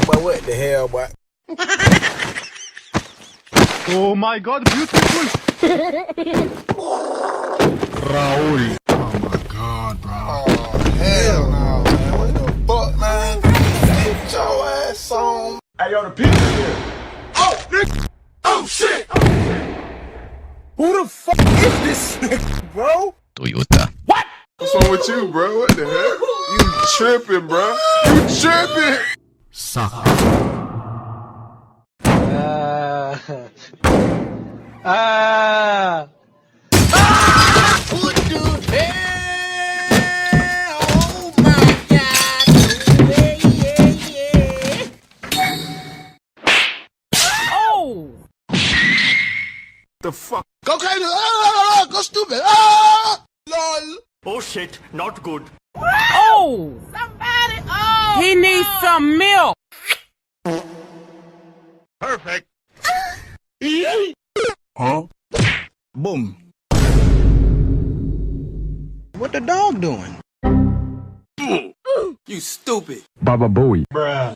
But what the hell, boy? Oh my God, beautiful. Raul. Oh my God, bro. Oh hell no, man. What the fuck, man? Get your ass on. Hey, yo, the pizza here. Oh, nigga. Oh shit. Who the fuck is this nigga, bro? Toyota. What's wrong with you, bro? What the heck? You tripping, bro? You tripping? Suck. What the hell? Oh my God! Oh! The fuck? Go crazy. Ah, go stupid. Ah, lol. Oh shit, not good. Oh! Somebody! Oh! He needs some milk. Perfect. Huh? Boom. What the dog doing? You stupid. Baba Bowie. Bruh.